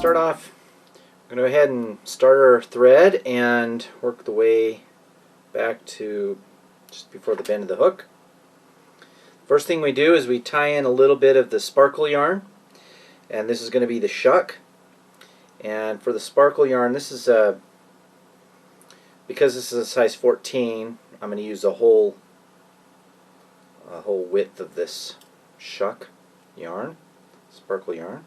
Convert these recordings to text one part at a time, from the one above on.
start off, I'm going to go ahead and start our thread and work the way back to just before the bend of the hook. First thing we do is we tie in a little bit of the sparkle yarn, and this is going to be the shuck. And for the sparkle yarn, this is because this is a size 14, I'm going to use a whole width of this shuck yarn, sparkle yarn.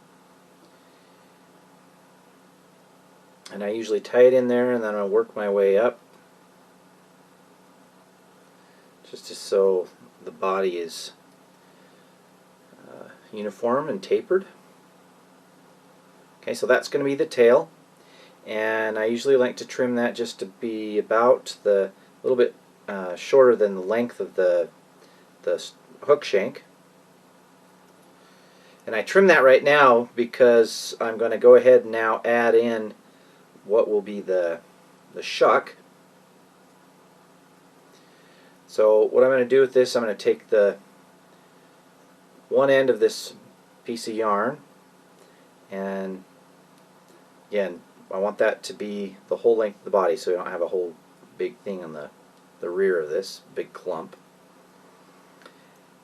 And I usually tie it in there, and then I'll work my way up just so the body is uniform and tapered. Okay, so that's going to be the tail, and I usually like to trim that just to be about a little bit shorter than the length of the hook shank. And I trim that right now because I'm going to go ahead and now add in what will be the shuck. So what I'm going to do with this, I'm going to take the one end of this piece of yarn, and again, I want that to be the whole length of the body, so we don't have a whole big thing on the rear of this big clump.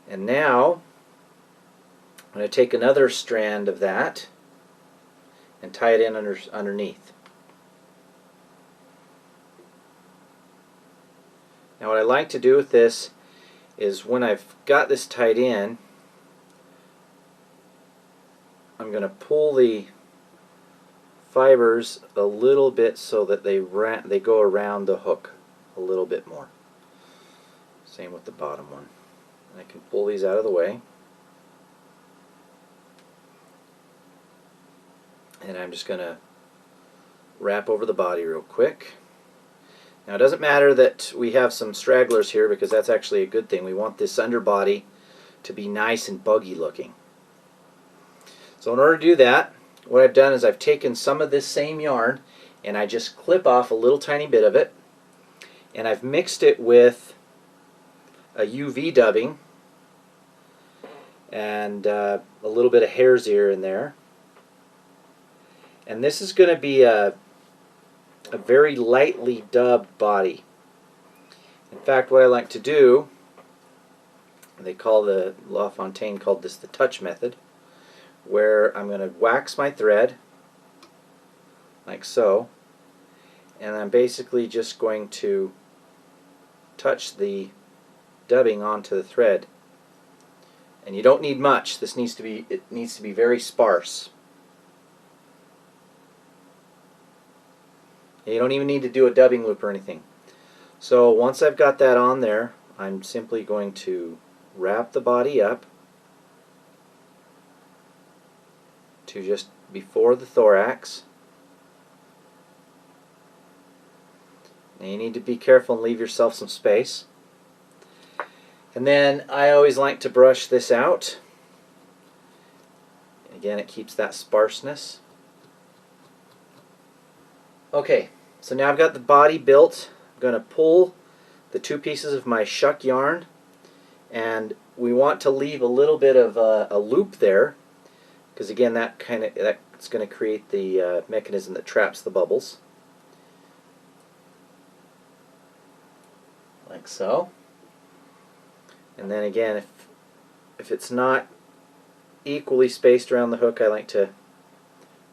And now I'm going to take another strand of that and tie it in underneath. Now what I like to do with this is when I've got this tied in, I'm going to pull the fibers a little bit so that they go around the hook a little bit more. Same with the bottom one. I can pull these out of the way, and I'm just going to wrap over the body real quick. Now it doesn't matter that we have some stragglers here, because that's actually a good thing. We want this underbody to be nice and buggy looking. So in order to do that, what I've done is I've taken some of this same yarn and I just clip off a little tiny bit of it, and I've mixed it with a UV dubbing and a little bit of hare's ear in there. And this is going to be a very lightly dubbed body. In fact, what I like to do, the La Fontaine called this the touch method, where I'm going to wax my thread like so, and I'm basically just going to touch the dubbing onto the thread. And you don't need much. It needs to be very sparse. You don't even need to do a dubbing loop or anything. So once I've got that on there, I'm simply going to wrap the body up to just before the thorax. Now you need to be careful and leave yourself some space. And then I always like to brush this out. Again, it keeps that sparseness. Okay, so now I've got the body built. I'm going to pull the two pieces of my shuck yarn, and we want to leave a little bit of a loop there, because again that's going to create the mechanism that traps the bubbles, like so. And then again, if it's not equally spaced around the hook, I like to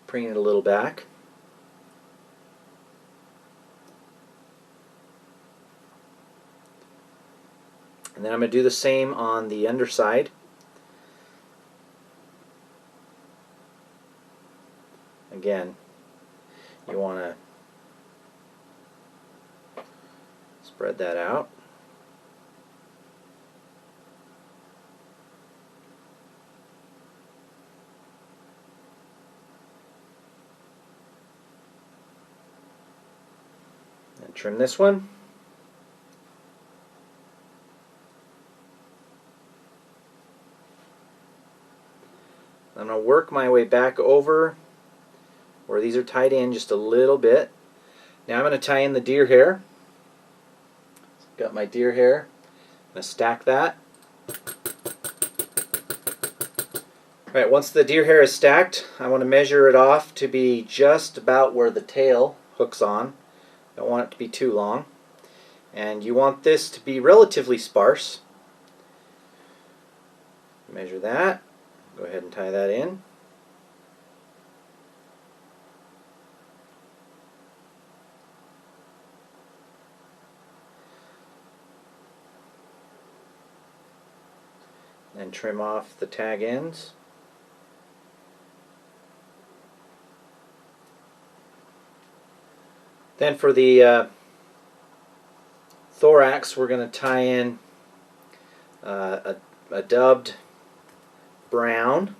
bring it a little back. And then I'm going to do the same on the underside. Again, you want to spread that out. And trim this one. I'm going to work my way back over where these are tied in just a little bit. Now I'm going to tie in the deer hair. Got my deer hair. I'm going to stack that. Alright, once the deer hair is stacked, I want to measure it off to be just about where the tail hooks on. Don't want it to be too long. And you want this to be relatively sparse. Measure that. Go ahead and tie that in. And trim off the tag ends. Then for the thorax, we're going to tie in a dubbed brown,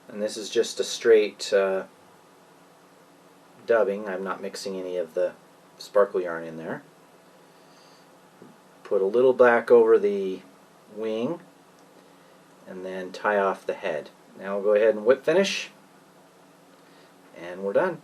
and this is just a straight dubbing. I'm not mixing any of the sparkle yarn in there. Put a little black over the wing and then tie off the head. Now we'll go ahead and whip finish, and we're done.